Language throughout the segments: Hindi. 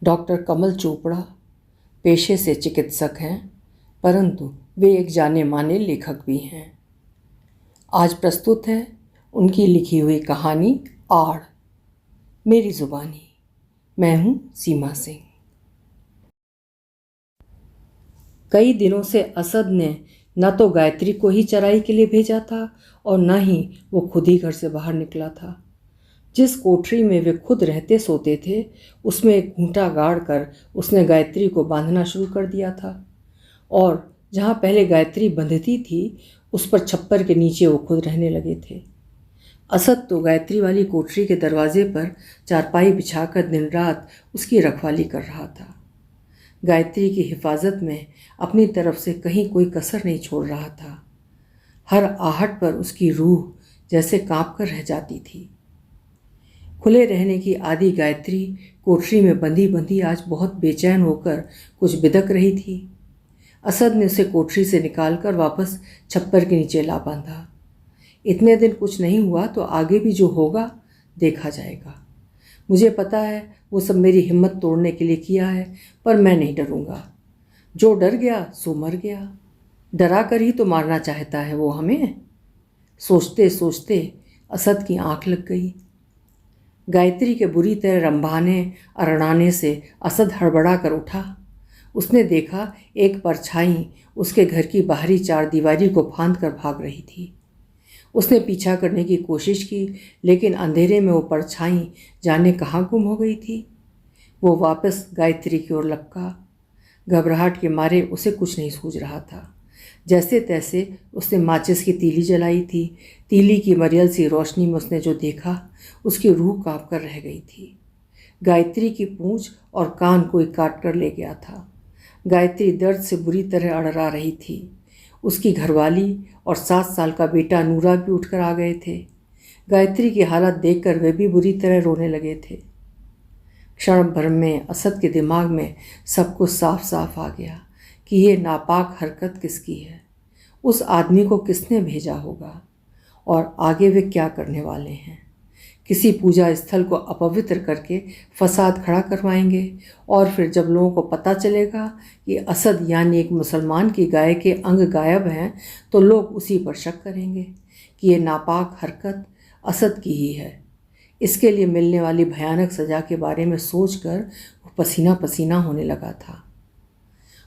डॉक्टर कमल चोपड़ा पेशे से चिकित्सक हैं, परंतु वे एक जाने माने लेखक भी हैं। आज प्रस्तुत है उनकी लिखी हुई कहानी आड़, मेरी जुबानी। मैं हूँ सीमा सिंह। कई दिनों से असद ने न तो गायत्री को ही चराई के लिए भेजा था और न ही वो खुद ही घर से बाहर निकला था। जिस कोठरी में वे खुद रहते सोते थे, उसमें एक खूंटा गाड़ कर उसने गायत्री को बांधना शुरू कर दिया था और जहाँ पहले गायत्री बंधती थी, उस पर छप्पर के नीचे वो खुद रहने लगे थे। असद तो गायत्री वाली कोठरी के दरवाजे पर चारपाई बिछाकर दिन रात उसकी रखवाली कर रहा था। गायत्री की हिफाजत में अपनी तरफ से कहीं कोई कसर नहीं छोड़ रहा था। हर आहट पर उसकी रूह जैसे काँप कर रह जाती थी। खुले रहने की आदी गायत्री कोठरी में बंधी बंधी आज बहुत बेचैन होकर कुछ बिदक रही थी। असद ने उसे कोठरी से निकालकर वापस छप्पर के नीचे ला बांधा। इतने दिन कुछ नहीं हुआ तो आगे भी जो होगा देखा जाएगा। मुझे पता है वो सब मेरी हिम्मत तोड़ने के लिए किया है, पर मैं नहीं डरूंगा। जो डर गया सो मर गया। डरा कर ही तो मारना चाहता है वो हमें। सोचते सोचते असद की आंख लग गई। गायत्री के बुरी तरह रंभाने अरड़ाने से असद हड़बड़ा कर उठा। उसने देखा एक परछाई उसके घर की बाहरी चारदीवारी को फांद कर भाग रही थी। उसने पीछा करने की कोशिश की, लेकिन अंधेरे में वो परछाई जाने कहाँ गुम हो गई थी। वो वापस गायत्री की ओर लपका। घबराहट के मारे उसे कुछ नहीं सूझ रहा था। जैसे तैसे उसने माचिस की तीली जलाई थी। तीली की मरियल सी रोशनी में उसने जो देखा, उसकी रूह काँप कर रह गई थी। गायत्री की पूंछ और कान कोई काट कर ले गया था। गायत्री दर्द से बुरी तरह अड़रा रही थी। उसकी घरवाली और 7 साल का बेटा नूरा भी उठकर आ गए थे। गायत्री की हालत देखकर वे भी बुरी तरह रोने लगे थे। क्षण भर में असद के दिमाग में सब कुछ साफ साफ आ गया कि ये नापाक हरकत किसकी है, उस आदमी को किसने भेजा होगा और आगे वे क्या करने वाले हैं। किसी पूजा स्थल को अपवित्र करके फसाद खड़ा करवाएंगे और फिर जब लोगों को पता चलेगा कि असद यानी एक मुसलमान की गाय के अंग गायब हैं, तो लोग उसी पर शक करेंगे कि ये नापाक हरकत असद की ही है। इसके लिए मिलने वाली भयानक सज़ा के बारे में सोचकर वो पसीना पसीना होने लगा था।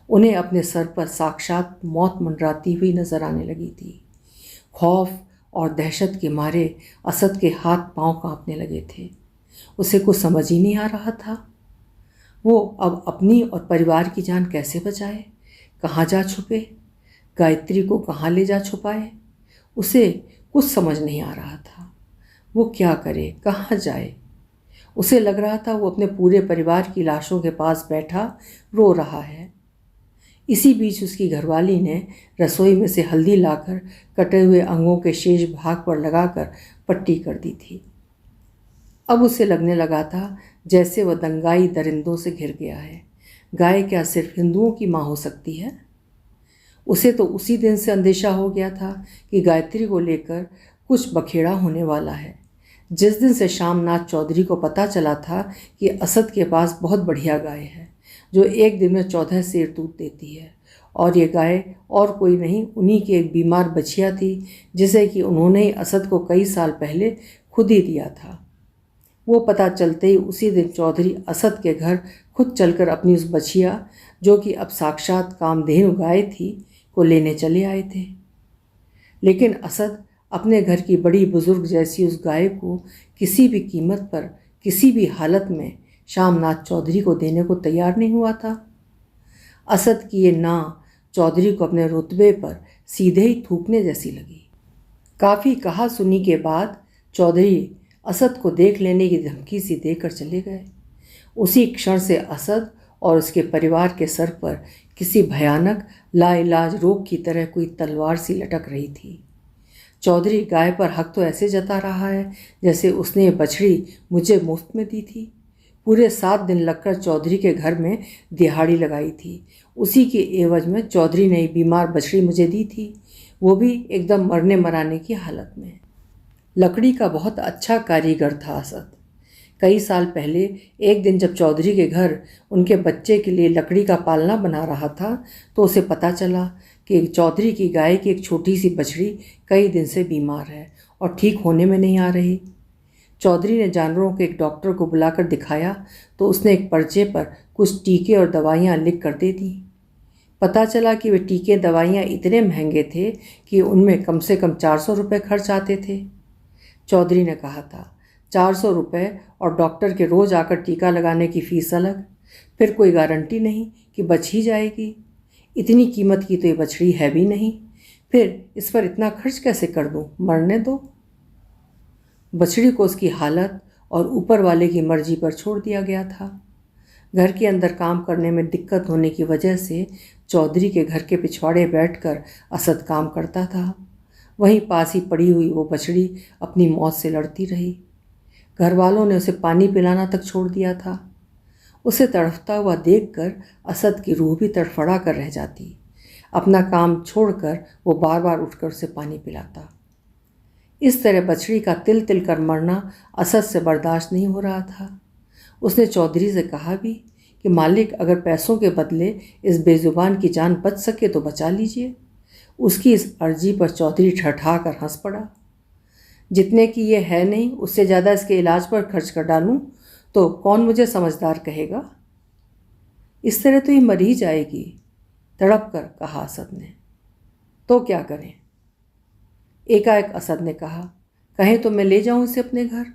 उन्हें अपने सर पर साक्षात मौत मंडराती हुई नजर आने लगी थी। खौफ और दहशत के मारे असद के हाथ पांव कांपने लगे थे। उसे कुछ समझ ही नहीं आ रहा था। वो अब अपनी और परिवार की जान कैसे बचाए, कहाँ जा छुपे, गायत्री को कहाँ ले जा छुपाए। उसे कुछ समझ नहीं आ रहा था। वो क्या करे, कहाँ जाए। उसे लग रहा था वो अपने पूरे परिवार की लाशों के पास बैठा रो रहा है। इसी बीच उसकी घरवाली ने रसोई में से हल्दी लाकर कटे हुए अंगों के शेष भाग पर लगाकर पट्टी कर दी थी। अब उसे लगने लगा था जैसे वह दंगाई दरिंदों से घिर गया है। गाय क्या सिर्फ हिंदुओं की माँ हो सकती है? उसे तो उसी दिन से अंदेशा हो गया था कि गायत्री को लेकर कुछ बखेड़ा होने वाला है। जिस दिन से श्यामनाथ चौधरी को पता चला था कि असद के पास बहुत बढ़िया गाय है जो एक दिन में 14 सेर दूध देती है, और ये गाय और कोई नहीं, उन्हीं की एक बीमार बछिया थी जिसे कि उन्होंने ही असद को कई साल पहले खुद ही दिया था। वो पता चलते ही उसी दिन चौधरी असद के घर खुद चलकर अपनी उस बछिया, जो कि अब साक्षात कामधेनु गाय थी, को लेने चले आए थे। लेकिन असद अपने घर की बड़ी बुजुर्ग जैसी उस गाय को किसी भी कीमत पर, किसी भी हालत में श्यामनाथ चौधरी को देने को तैयार नहीं हुआ था। असद की ये ना चौधरी को अपने रुतबे पर सीधे ही थूकने जैसी लगी। काफ़ी कहा सुनी के बाद चौधरी असद को देख लेने की धमकी सी देकर चले गए। उसी क्षण से असद और उसके परिवार के सर पर किसी भयानक लाइलाज रोग की तरह कोई तलवार सी लटक रही थी। चौधरी गाय पर हक तो ऐसे जता रहा है जैसे उसने ये बछड़ी मुझे मुफ्त में दी थी। पूरे 7 दिन लगकर चौधरी के घर में दिहाड़ी लगाई थी। उसी के एवज में चौधरी ने बीमार बछड़ी मुझे दी थी, वो भी एकदम मरने मराने की हालत में। लकड़ी का बहुत अच्छा कारीगर था असद। कई साल पहले एक दिन जब चौधरी के घर उनके बच्चे के लिए लकड़ी का पालना बना रहा था तो उसे पता चला कि चौधरी की गाय की एक छोटी सी बछड़ी कई दिन से बीमार है और ठीक होने में नहीं आ रही। चौधरी ने जानवरों के एक डॉक्टर को बुलाकर दिखाया तो उसने एक पर्चे पर कुछ टीके और दवाइयाँ लिख कर दे दी। पता चला कि वे टीके दवाइयाँ इतने महंगे थे कि उनमें कम से कम 400 रुपये खर्च आते थे। चौधरी ने कहा था 400 रुपये और डॉक्टर के रोज़ आकर टीका लगाने की फ़ीस अलग, फिर कोई गारंटी नहीं कि बच ही जाएगी। इतनी कीमत की तो ये बछड़ी है भी नहीं, फिर इस पर इतना खर्च कैसे कर दूँ, मरने दो। बछड़ी को उसकी हालत और ऊपर वाले की मर्जी पर छोड़ दिया गया था। घर के अंदर काम करने में दिक्कत होने की वजह से चौधरी के घर के पिछवाड़े बैठकर असद काम करता था। वहीं पास ही पड़ी हुई वो बछड़ी अपनी मौत से लड़ती रही। घर वालों ने उसे पानी पिलाना तक छोड़ दिया था। उसे तड़फता हुआ देखकर असद की रूह भी तड़फड़ा कर रह जाती। अपना काम छोड़कर वो बार बार उठकर उसे पानी पिलाता। इस तरह बछड़ी का तिल तिल कर मरना असद से बर्दाश्त नहीं हो रहा था। उसने चौधरी से कहा भी कि मालिक, अगर पैसों के बदले इस बेजुबान की जान बच सके तो बचा लीजिए। उसकी इस अर्जी पर चौधरी ठठा कर हंस पड़ा। जितने की ये है नहीं, उससे ज़्यादा इसके इलाज पर खर्च कर डालूं तो कौन मुझे समझदार कहेगा। इस तरह तो ये मर ही जाएगी, तड़प कर कहा असद ने। तो क्या करें? एकाएक असद ने कहा, कहें तो मैं ले जाऊं इसे अपने घर।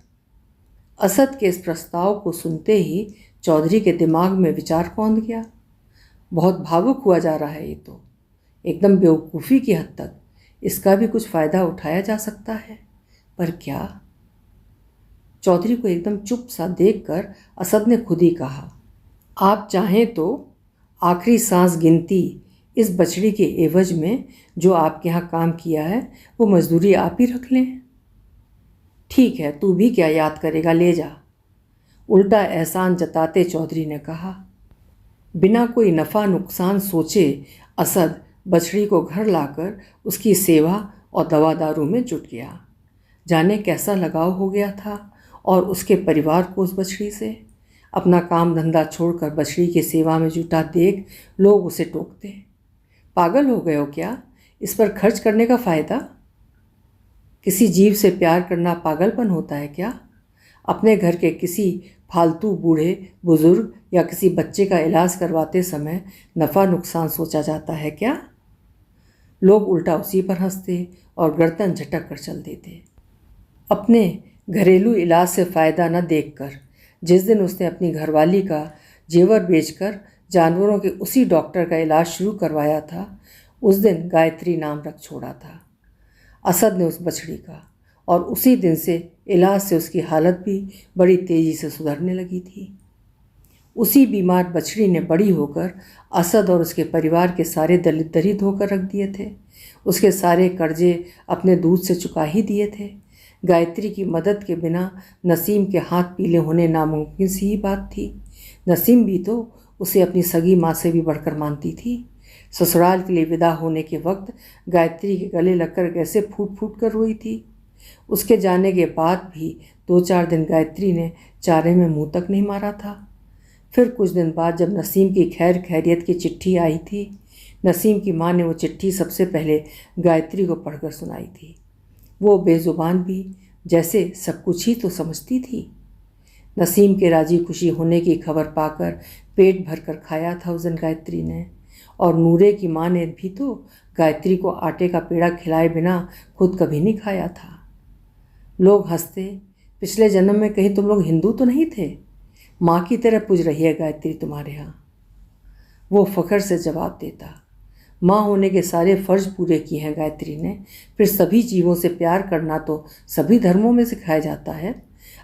असद के इस प्रस्ताव को सुनते ही चौधरी के दिमाग में विचार कौंध गया। बहुत भावुक हुआ जा रहा है ये तो, एकदम बेवकूफ़ी की हद तक इसका भी कुछ फ़ायदा उठाया जा सकता है, पर क्या? चौधरी को एकदम चुप सा देखकर असद ने खुद ही कहा, आप चाहें तो आखिरी सांस गिनती इस बछड़ी के एवज में जो आपके यहाँ काम किया है वो मजदूरी आप ही रख लें। ठीक है, तू भी क्या याद करेगा, ले जा। उल्टा एहसान जताते चौधरी ने कहा। बिना कोई नफ़ा नुकसान सोचे असद बछड़ी को घर लाकर उसकी सेवा और दवा दारू में जुट गया। जाने कैसा लगाव हो गया था और उसके परिवार को उस बछड़ी से। अपना काम धंधा छोड़कर बछड़ी की सेवा में जुटा देख लोग उसे टोकते, पागल हो गए हो क्या, इस पर खर्च करने का फ़ायदा? किसी जीव से प्यार करना पागलपन होता है क्या? अपने घर के किसी फालतू बूढ़े बुजुर्ग या किसी बच्चे का इलाज करवाते समय नफ़ा नुकसान सोचा जाता है क्या? लोग उल्टा उसी पर हंसते और गर्दन झटक कर चल देते। अपने घरेलू इलाज से फ़ायदा न देखकर जिस दिन उसने अपनी घरवाली का जेवर बेचकर जानवरों के उसी डॉक्टर का इलाज शुरू करवाया था, उस दिन गायत्री नाम रख छोड़ा था असद ने उस बछड़ी का, और उसी दिन से इलाज से उसकी हालत भी बड़ी तेज़ी से सुधरने लगी थी। उसी बीमार बछड़ी ने बड़ी होकर असद और उसके परिवार के सारे दरिद्र धोकर रख दिए थे। उसके सारे कर्जे अपने दूध से चुका ही दिए थे। गायत्री की मदद के बिना नसीम के हाथ पीले होने नामुमकिन सी ही बात थी। नसीम भी तो उसे अपनी सगी माँ से भी बढ़कर मानती थी। ससुराल के लिए विदा होने के वक्त गायत्री के गले लगकर कैसे फूट फूट कर रोई थी। उसके जाने के बाद भी 2-4 दिन गायत्री ने चारे में मुंह तक नहीं मारा था। फिर कुछ दिन बाद जब नसीम की खैर खैरियत की चिट्ठी आई थी, नसीम की माँ ने वो चिट्ठी सबसे पहले गायत्री को पढ़कर सुनाई थी। वो बेजुबान भी जैसे सब कुछ ही तो समझती थी। नसीम के राजी खुशी होने की खबर पाकर पेट भर कर खाया था उस दिन गायत्री ने, और नूरे की माँ ने भी तो गायत्री को आटे का पेड़ा खिलाए बिना खुद कभी नहीं खाया था। लोग हंसते, पिछले जन्म में कहीं तुम लोग हिंदू तो नहीं थे? माँ की तरह पूज रही है गायत्री तुम्हारे यहाँ। वो फ़ख्र से जवाब देता, माँ होने के सारे फ़र्ज पूरे किए हैं गायत्री ने, फिर सभी जीवों से प्यार करना तो सभी धर्मों में सिखाया जाता है।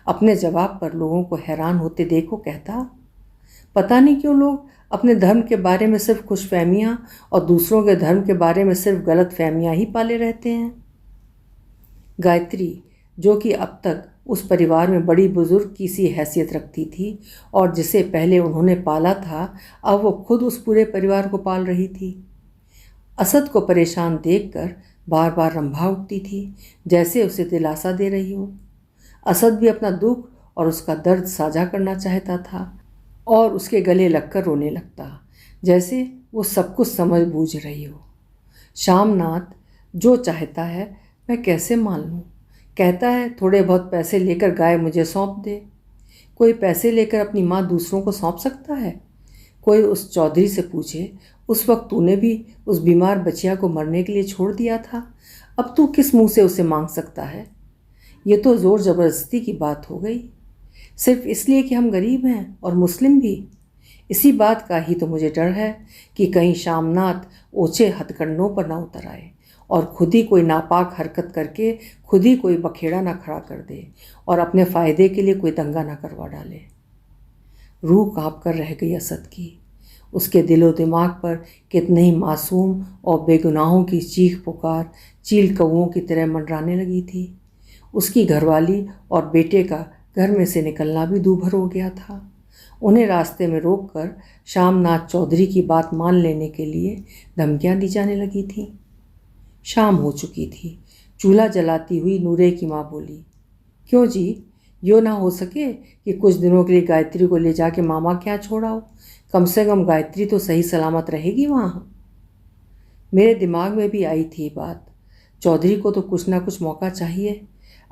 अपने जवाब पर लोगों को हैरान होते देखो कहता, पता नहीं क्यों लोग अपने धर्म के बारे में सिर्फ खुशफहमियाँ और दूसरों के धर्म के बारे में सिर्फ गलत फहमियाँ ही पाले रहते हैं। गायत्री, जो कि अब तक उस परिवार में बड़ी बुजुर्ग की सी हैसियत रखती थी और जिसे पहले उन्होंने पाला था, अब वो खुद उस पूरे परिवार को पाल रही थी। असद को परेशान देखकर बार बार रंभा उठती थी, जैसे उसे दिलासा दे रही हो। असद भी अपना दुख और उसका दर्द साझा करना चाहता था और उसके गले लगकर रोने लगता, जैसे वो सब कुछ समझ बूझ रही हो। श्यामनाथ जो चाहता है मैं कैसे मान लूँ? कहता है थोड़े बहुत पैसे लेकर गाय मुझे सौंप दे। कोई पैसे लेकर अपनी माँ दूसरों को सौंप सकता है? कोई उस चौधरी से पूछे, उस वक्त तूने भी उस बीमार बच्चिया को मरने के लिए छोड़ दिया था, अब तू किस मुंह से उसे मांग सकता है? ये तो जोर जबरदस्ती की बात हो गई, सिर्फ इसलिए कि हम गरीब हैं और मुस्लिम भी। इसी बात का ही तो मुझे डर है कि कहीं श्यामनाथ ओछे हथकंडों पर ना उतर आए और खुद ही कोई नापाक हरकत करके खुद ही कोई बखेड़ा ना खड़ा कर दे और अपने फ़ायदे के लिए कोई दंगा ना करवा डाले। रूह काँप कर रह गई असद की। उसके दिलो दिमाग पर कितने ही मासूम और बेगुनाहों की चीख पुकार चील कौओं की तरह मंडराने लगी थी। उसकी घरवाली और बेटे का घर में से निकलना भी दूभर हो गया था। उन्हें रास्ते में रोककर श्यामनाथ चौधरी की बात मान लेने के लिए धमकियां दी जाने लगी थीं। शाम हो चुकी थी। चूल्हा जलाती हुई नूरे की माँ बोली, क्यों जी, यो ना हो सके कि कुछ दिनों के लिए गायत्री को ले जाके मामा के यहाँ छोड़ाओ? कम से कम गायत्री तो सही सलामत रहेगी वहाँ। मेरे दिमाग में भी आई थी बात। चौधरी को तो कुछ ना कुछ मौका चाहिए।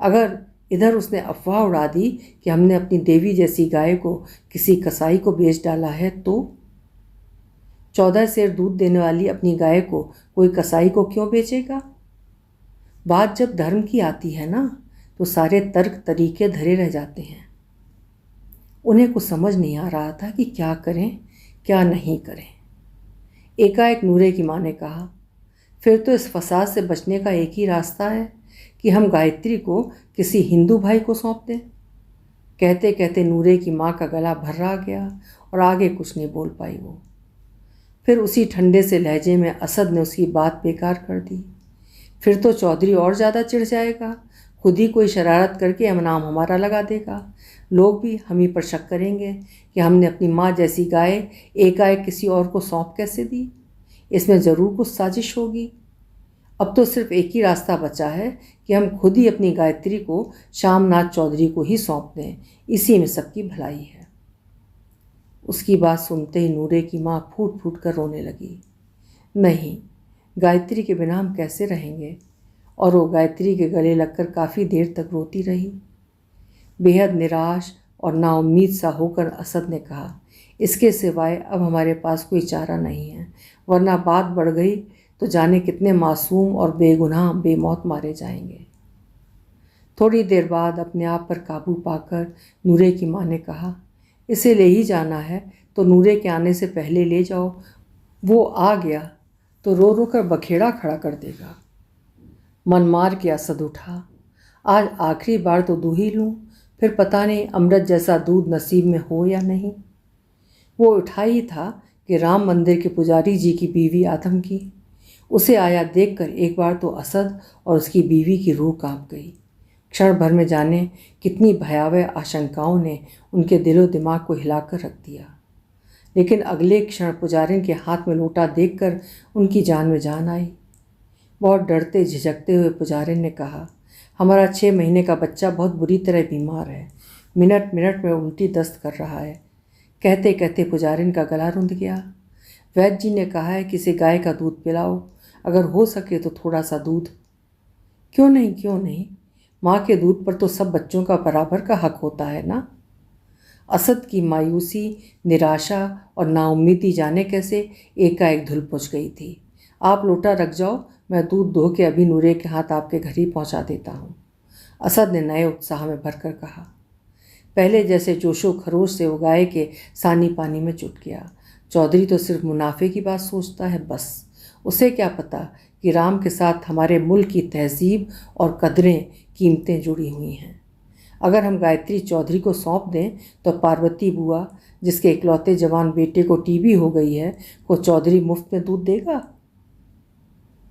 अगर इधर उसने अफवाह उड़ा दी कि हमने अपनी देवी जैसी गाय को किसी कसाई को बेच डाला है तो 14 सेर दूध देने वाली अपनी गाय को कोई कसाई को क्यों बेचेगा? बात जब धर्म की आती है ना तो सारे तर्क तरीके धरे रह जाते हैं। उन्हें कुछ समझ नहीं आ रहा था कि क्या करें क्या नहीं करें। एकाएक नूरे की माँ ने कहा, फिर तो इस फसाद से बचने का एक ही रास्ता है कि हम गायत्री को किसी हिंदू भाई को सौंप दें। कहते कहते नूरे की माँ का गला भर्रा गया और आगे कुछ नहीं बोल पाई वो। फिर उसी ठंडे से लहजे में असद ने उसकी बात बेकार कर दी। फिर तो चौधरी और ज़्यादा चिढ़ जाएगा, खुद ही कोई शरारत करके नाम हमारा लगा देगा। लोग भी हम ही पर शक करेंगे कि हमने अपनी माँ जैसी गाय एकाएक किसी और को सौंप कैसे दी। इसमें ज़रूर कुछ साजिश होगी। अब तो सिर्फ एक ही रास्ता बचा है कि हम खुद ही अपनी गायत्री को श्यामनाथ चौधरी को ही सौंप दें। इसी में सबकी भलाई है। उसकी बात सुनते ही नूरे की माँ फूट फूट कर रोने लगी। नहीं, गायत्री के बिना हम कैसे रहेंगे? और वो गायत्री के गले लगकर काफ़ी देर तक रोती रही। बेहद निराश और नाउम्मीद सा होकर असद ने कहा, इसके सिवाय अब हमारे पास कोई चारा नहीं है, वरना बात बढ़ गई तो जाने कितने मासूम और बेगुनाह बेमौत मारे जाएंगे। थोड़ी देर बाद अपने आप पर काबू पाकर नूरे की माँ ने कहा, इसे ले ही जाना है तो नूरे के आने से पहले ले जाओ, वो आ गया तो रो रो कर बखेड़ा खड़ा कर देगा। मन मार के असद उठा, आज आखिरी बार तो दूध ही लूँ, फिर पता नहीं अमृत जैसा दूध नसीब में हो या नहीं। वो उठा ही था कि राम मंदिर के पुजारी जी की बीवी आदम की। उसे आया देखकर एक बार तो असद और उसकी बीवी की रूह कांप गई। क्षण भर में जाने कितनी भयावह आशंकाओं ने उनके दिलो दिमाग को हिलाकर रख दिया। लेकिन अगले क्षण पुजारिन के हाथ में लोटा देखकर उनकी जान में जान आई। बहुत डरते झिझकते हुए पुजारिन ने कहा, हमारा 6 महीने का बच्चा बहुत बुरी तरह बीमार है, मिनट मिनट में उल्टी दस्त कर रहा है। कहते कहते पुजारिन का गला रुंध गया। वैद्य जी ने कहा है कि इसे गाय का दूध पिलाओ, अगर हो सके तो थोड़ा सा दूध। क्यों नहीं क्यों नहीं, माँ के दूध पर तो सब बच्चों का बराबर का हक होता है ना। असद की मायूसी, निराशा और नाउम्मीदी जाने कैसे एकाएक धुल पुछ गई थी। आप लोटा रख जाओ, मैं दूध धो के अभी नूरे के हाथ आपके घर ही पहुँचा देता हूँ, असद ने नए उत्साह में भरकर कहा। पहले जैसे जोशो खरोश से वो गाय के सानी पानी में चुट गया। चौधरी तो सिर्फ मुनाफे की बात सोचता है बस। उसे क्या पता कि राम के साथ हमारे मुल्क की तहजीब और कदरें कीमतें जुड़ी हुई हैं। अगर हम गायत्री चौधरी को सौंप दें तो पार्वती बुआ, जिसके इकलौते जवान बेटे को टीबी हो गई है, को चौधरी मुफ्त में दूध देगा।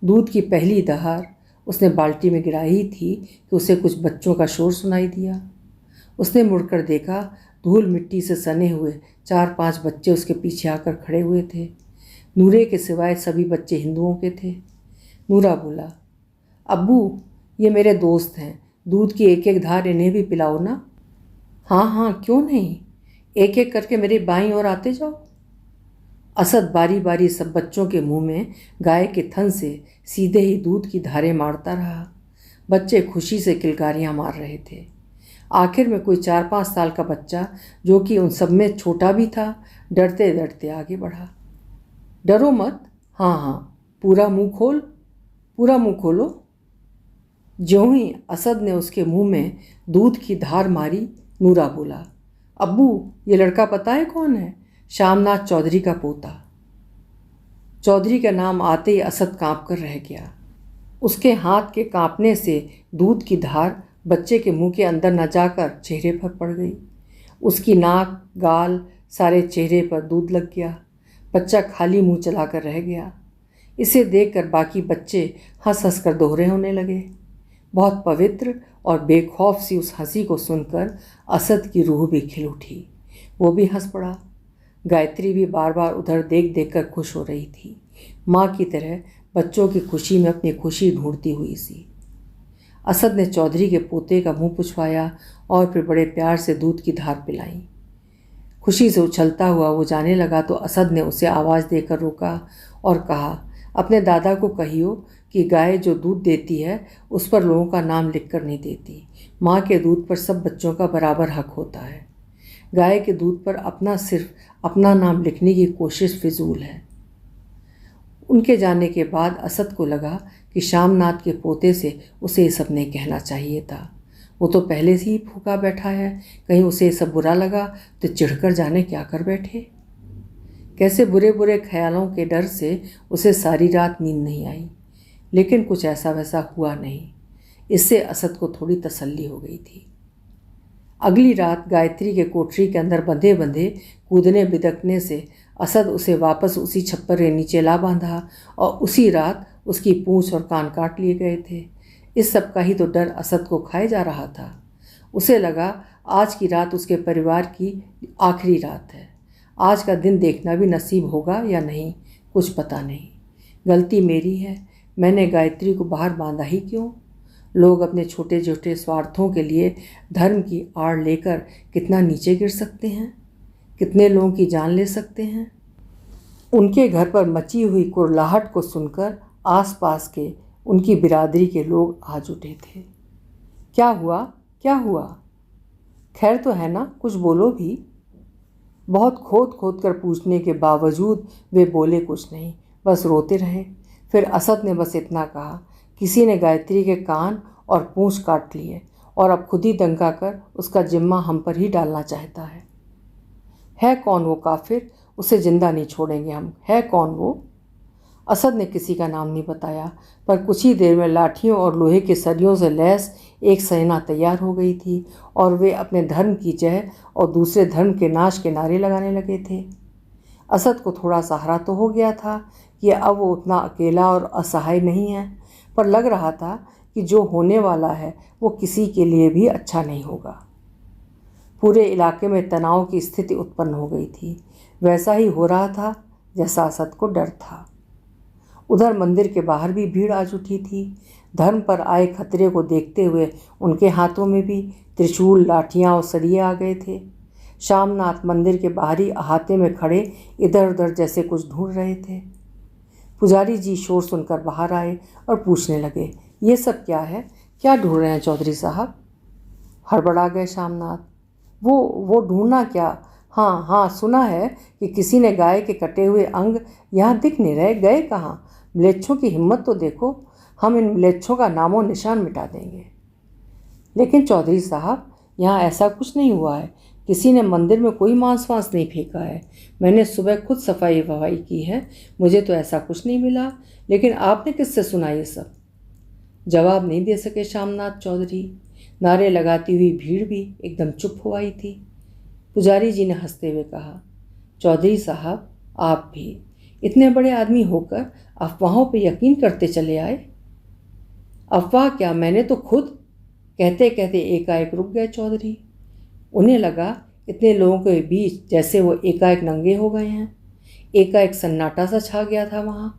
दूध की पहली दहार उसने बाल्टी में गिराई थी कि उसे कुछ बच्चों का शोर सुनाई दिया। उसने मुड़कर देखा, धूल मिट्टी से सने हुए 4-5 बच्चे उसके पीछे आकर खड़े हुए थे। नूरे के सिवाय सभी बच्चे हिंदुओं के थे। नूरा बोला, अब्बू ये मेरे दोस्त हैं, दूध की एक एक धार इन्हें भी पिलाओ ना। हाँ हाँ, क्यों नहीं, एक एक करके मेरी बाईं ओर आते जाओ। असद बारी बारी सब बच्चों के मुंह में गाय के थन से सीधे ही दूध की धारें मारता रहा। बच्चे खुशी से किलकारियां मार रहे थे। आखिर में कोई 4-5 साल का बच्चा, जो कि उन सब में छोटा भी था, डरते डरते आगे बढ़ा। डरो मत, हाँ हाँ, पूरा मुंह खोल, पूरा मुंह खोलो। ज्यों ही असद ने उसके मुंह में दूध की धार मारी, नूरा बोला, अब्बू, ये लड़का पता है कौन है? श्यामनाथ चौधरी का पोता। चौधरी का नाम आते ही असद कांप कर रह गया। उसके हाथ के कांपने से दूध की धार बच्चे के मुंह के अंदर न जाकर चेहरे पर पड़ गई। उसकी नाक, गाल, सारे चेहरे पर दूध लग गया। बच्चा खाली मुंह चलाकर रह गया। इसे देखकर बाकी बच्चे हंस हंस कर दोहरे होने लगे। बहुत पवित्र और बेखौफ सी उस हंसी को सुनकर असद की रूह भी खिल उठी। वो भी हंस पड़ा। गायत्री भी बार बार उधर देख देख कर खुश हो रही थी, माँ की तरह बच्चों की खुशी में अपनी खुशी ढूंढती हुई सी। असद ने चौधरी के पोते का मुंह पुछवाया और फिर बड़े प्यार से दूध की धार पिलाई। खुशी से उछलता हुआ वो जाने लगा तो असद ने उसे आवाज़ देकर रोका और कहा, अपने दादा को कहियो कि गाय जो दूध देती है उस पर लोगों का नाम लिख कर नहीं देती। माँ के दूध पर सब बच्चों का बराबर हक होता है। गाय के दूध पर सिर्फ अपना नाम लिखने की कोशिश फिजूल है। उनके जाने के बाद असद को लगा कि श्यामनाथ के पोते से उसे ये सब नहीं कहना चाहिए था। वो तो पहले से ही फूका बैठा है, कहीं उसे ये सब बुरा लगा तो चिढ़कर जाने क्या कर बैठे। कैसे बुरे बुरे ख्यालों के डर से उसे सारी रात नींद नहीं आई, लेकिन कुछ ऐसा वैसा हुआ नहीं। इससे असद को थोड़ी तसल्ली हो गई थी। अगली रात गायत्री के कोठरी के अंदर बंधे बंधे कूदने बिदकने से असद उसे वापस उसी छप्पर के नीचे ला बांधा और उसी रात उसकी पूंछ और कान काट लिए गए थे। इस सब का ही तो डर असद को खाए जा रहा था। उसे लगा आज की रात उसके परिवार की आखिरी रात है। आज का दिन देखना भी नसीब होगा या नहीं, कुछ पता नहीं। गलती मेरी है, मैंने गायत्री को बाहर बांधा ही क्यों? लोग अपने छोटे छोटे स्वार्थों के लिए धर्म की आड़ लेकर कितना नीचे गिर सकते हैं, कितने लोगों की जान ले सकते हैं। उनके घर पर मची हुई कुरलाहट को सुनकर आसपास के उनकी बिरादरी के लोग आ जुटे थे। क्या हुआ, क्या हुआ? खैर तो है ना, कुछ बोलो भी। बहुत खोद खोद कर पूछने के बावजूद वे बोले कुछ नहीं, बस रोते रहे। फिर असद ने बस इतना कहा, किसी ने गायत्री के कान और पूंछ काट लिए और अब खुद ही दंगा कर उसका जिम्मा हम पर ही डालना चाहता है कौन वो काफिर? उसे जिंदा नहीं छोड़ेंगे हम। है कौन वो? असद ने किसी का नाम नहीं बताया, पर कुछ ही देर में लाठियों और लोहे के सरियों से लैस एक सेना तैयार हो गई थी और वे अपने धर्म की जय और दूसरे धर्म के नाश के नारे लगाने लगे थे। असद को थोड़ा सहारा तो हो गया था कि अब वो उतना अकेला और असहाय नहीं है, पर लग रहा था कि जो होने वाला है वो किसी के लिए भी अच्छा नहीं होगा। पूरे इलाके में तनाव की स्थिति उत्पन्न हो गई थी। वैसा ही हो रहा था जैसा असद को डर था। उधर मंदिर के बाहर भी भीड़ आ जुटी थी। धर्म पर आए खतरे को देखते हुए उनके हाथों में भी त्रिशूल, लाठियाँ और सरिये आ गए थे। श्यामनाथ मंदिर के बाहरी अहाते में खड़े इधर उधर जैसे कुछ ढूंढ रहे थे। पुजारी जी शोर सुनकर बाहर आए और पूछने लगे, ये सब क्या है, क्या ढूंढ रहे हैं चौधरी साहब? हड़बड़ा गए श्यामनाथ। वो ढूंढना क्या? हाँ हाँ, सुना है कि किसी ने गाय के कटे हुए अंग यहाँ दिख नहीं रहे। गए कहाँ? म्लेच्छों की हिम्मत तो देखो, हम इन म्लेच्छों का नामो निशान मिटा देंगे। लेकिन चौधरी साहब, यहाँ ऐसा कुछ नहीं हुआ है। किसी ने मंदिर में कोई मांस वांस नहीं फेंका है। मैंने सुबह खुद सफाई वफाई की है, मुझे तो ऐसा कुछ नहीं मिला। लेकिन आपने किससे सुना ये सब? जवाब नहीं दे सके श्यामनाथ चौधरी। नारे लगाती हुई भीड़ भी एकदम चुप हो आई थी। पुजारी जी ने हंसते हुए कहा, चौधरी साहब, आप भी इतने बड़े आदमी होकर अफवाहों पर यकीन करते चले आए। अफवाह क्या, मैंने तो खुद। कहते कहते एकाएक रुक गए चौधरी। उन्हें लगा इतने लोगों के बीच जैसे वो एकाएक नंगे हो गए हैं। एकाएक सन्नाटा सा छा गया था वहाँ।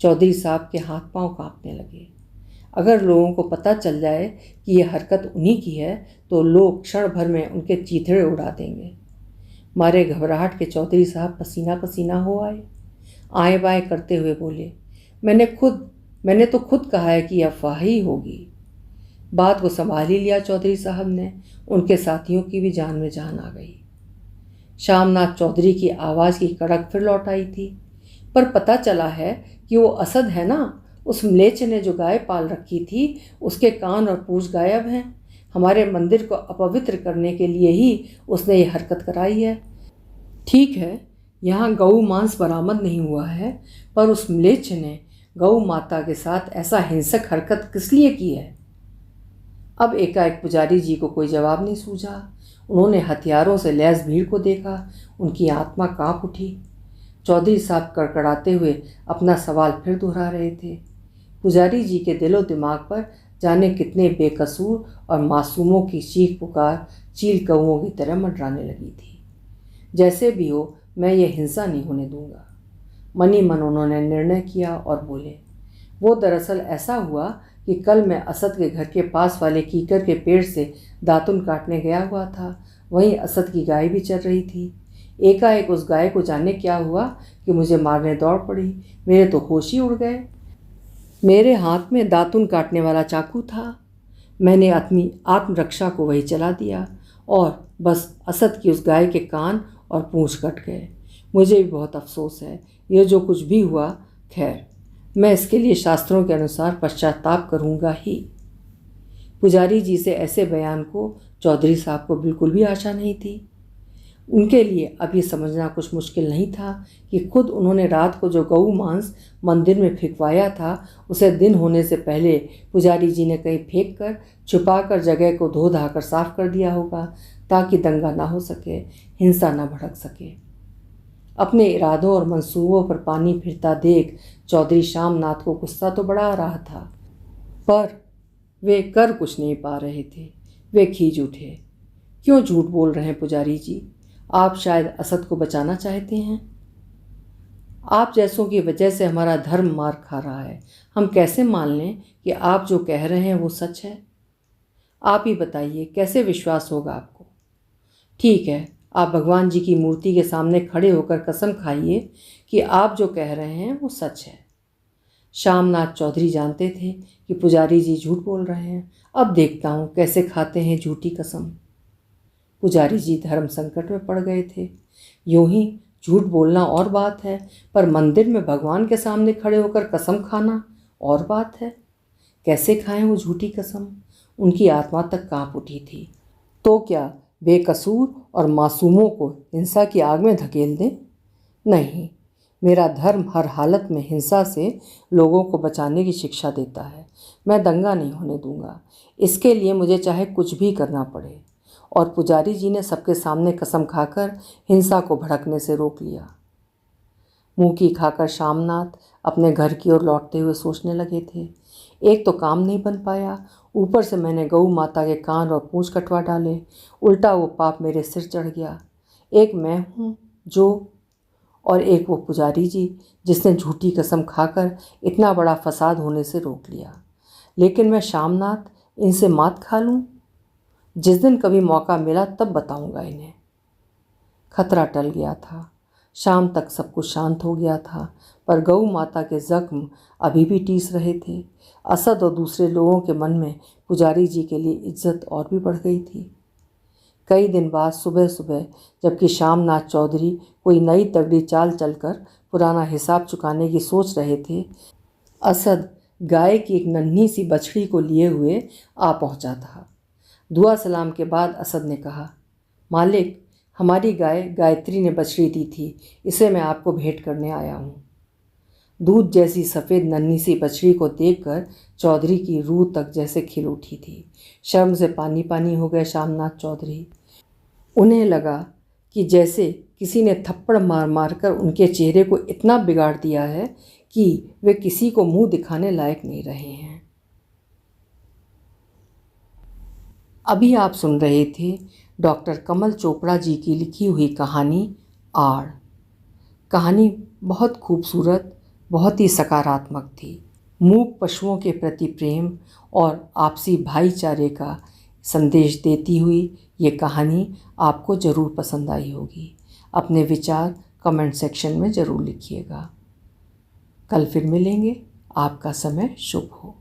चौधरी साहब के हाथ पांव कांपने लगे। अगर लोगों को पता चल जाए कि ये हरकत उन्हीं की है तो लोग क्षण भर में उनके चीथड़े उड़ा देंगे। मारे घबराहट के चौधरी साहब पसीना पसीना हो आए। आए बाएं करते हुए बोले, मैंने तो खुद कहा है कि अफवाह ही होगी। बात को संभाल ही लिया चौधरी साहब ने। उनके साथियों की भी जान में जान आ गई। श्यामनाथ चौधरी की आवाज़ की कड़क फिर लौट आई थी। पर पता चला है कि वो असद है ना, उस म्लेच्छ ने जो गाय पाल रखी थी, उसके कान और पूंछ गायब हैं। हमारे मंदिर को अपवित्र करने के लिए ही उसने ये हरकत कराई है। ठीक है, यहाँ गऊ मांस बरामद नहीं हुआ है, पर उस म्लेच्छ ने गऊ माता के साथ ऐसा हिंसक हरकत किस लिए की है? अब एकाएक पुजारी जी को कोई जवाब नहीं सूझा। उन्होंने हथियारों से लैस भीड़ को देखा। उनकी आत्मा कांप उठी। चौधरी साहब कड़कड़ाते हुए अपना सवाल फिर दोहरा रहे थे। पुजारी जी के दिलो दिमाग पर जाने कितने बेकसूर और मासूमों की चीख पुकार चील कौओं की तरह मंडराने लगी थी। जैसे भी हो, मैं ये हिंसा नहीं होने दूंगा। मनी मन उन्होंने निर्णय किया और बोले, वो दरअसल ऐसा हुआ कि कल मैं असद के घर के पास वाले कीकर के पेड़ से दातुन काटने गया हुआ था। वहीं असद की गाय भी चल रही थी। एकाएक उस गाय को जाने क्या हुआ कि मुझे मारने दौड़ पड़ी। मेरे तो होश ही उड़ गए। मेरे हाथ में दातुन काटने वाला चाकू था। मैंने अपनी आत्मरक्षा को वही चला दिया और बस असद की उस गाय के कान और पूंछ कट गए। मुझे भी बहुत अफसोस है। यह जो कुछ भी हुआ, खैर, मैं इसके लिए शास्त्रों के अनुसार पश्चाताप करूंगा ही। पुजारी जी से ऐसे बयान को चौधरी साहब को बिल्कुल भी आशा नहीं थी। उनके लिए अब ये समझना कुछ मुश्किल नहीं था कि खुद उन्होंने रात को जो गऊ मांस मंदिर में फेंकवाया था, उसे दिन होने से पहले पुजारी जी ने कहीं फेंक कर छुपा कर जगह को धो धाकर साफ कर दिया होगा, ताकि दंगा ना हो सके, हिंसा ना भड़क सके। अपने इरादों और मंसूबों पर पानी फिरता देख चौधरी श्यामनाथ को गुस्सा तो बड़ा आ रहा था, पर वे कर कुछ नहीं पा रहे थे। वे खींच उठे। क्यों झूठ बोल रहे हैं पुजारी जी? आप शायद असद को बचाना चाहते हैं। आप जैसों की वजह से हमारा धर्म मार खा रहा है। हम कैसे मान लें कि आप जो कह रहे हैं वो सच है? आप ही बताइए, कैसे विश्वास होगा आपको? ठीक है, आप भगवान जी की मूर्ति के सामने खड़े होकर कसम खाइए कि आप जो कह रहे हैं वो सच है। श्यामनाथ चौधरी जानते थे कि पुजारी जी झूठ बोल रहे हैं। अब देखता हूँ कैसे खाते हैं झूठी कसम। पुजारी जी धर्म संकट में पड़ गए थे। यूं ही झूठ बोलना और बात है, पर मंदिर में भगवान के सामने खड़े होकर कसम खाना और बात है। कैसे खाएं वो झूठी कसम? उनकी आत्मा तक कांप उठी थी। तो क्या बेकसूर और मासूमों को हिंसा की आग में धकेल दें? नहीं, मेरा धर्म हर हालत में हिंसा से लोगों को बचाने की शिक्षा देता है। मैं दंगा नहीं होने दूंगा। इसके लिए मुझे चाहे कुछ भी करना पड़े। और पुजारी जी ने सबके सामने कसम खाकर हिंसा को भड़कने से रोक लिया। मुंह की खाकर श्यामनाथ अपने घर की ओर लौटते हुए सोचने लगे थे, एक तो काम नहीं बन पाया, ऊपर से मैंने गऊ माता के कान और पूंछ कटवा डाले। उल्टा वो पाप मेरे सिर चढ़ गया। एक मैं हूँ जो, और एक वो पुजारी जी जिसने झूठी कसम खाकर इतना बड़ा फसाद होने से रोक लिया। लेकिन मैं श्यामनाथ इनसे मात खा लूँ? जिस दिन कभी मौका मिला तब बताऊंगा इन्हें। खतरा टल गया था। शाम तक सब कुछ शांत हो गया था, पर गऊ माता के जख्म अभी भी टीस रहे थे। असद और दूसरे लोगों के मन में पुजारी जी के लिए इज्जत और भी बढ़ गई थी। कई दिन बाद सुबह सुबह जबकि श्यामनाथ चौधरी कोई नई तगड़ी चाल चलकर पुराना हिसाब चुकाने की सोच रहे थे, असद गाय की एक नन्ही सी बछड़ी को लिए हुए आ पहुंचा था। दुआ सलाम के बाद असद ने कहा, मालिक, हमारी गाय गायत्री ने बछड़ी दी थी, इसे मैं आपको भेंट करने आया हूँ। दूध जैसी सफ़ेद नन्ही सी बछड़ी को देखकर चौधरी की रूह तक जैसे खिल उठी थी। शर्म से पानी पानी हो गए श्यामनाथ चौधरी। उन्हें लगा कि जैसे किसी ने थप्पड़ मार मार कर उनके चेहरे को इतना बिगाड़ दिया है कि वे किसी को मुंह दिखाने लायक नहीं रहे हैं। अभी आप सुन रहे थे डॉक्टर कमल चोपड़ा जी की लिखी हुई कहानी आड़। कहानी बहुत खूबसूरत, बहुत ही सकारात्मक थी। मूक पशुओं के प्रति प्रेम और आपसी भाईचारे का संदेश देती हुई ये कहानी आपको ज़रूर पसंद आई होगी। अपने विचार कमेंट सेक्शन में ज़रूर लिखिएगा। कल फिर मिलेंगे। आपका समय शुभ हो।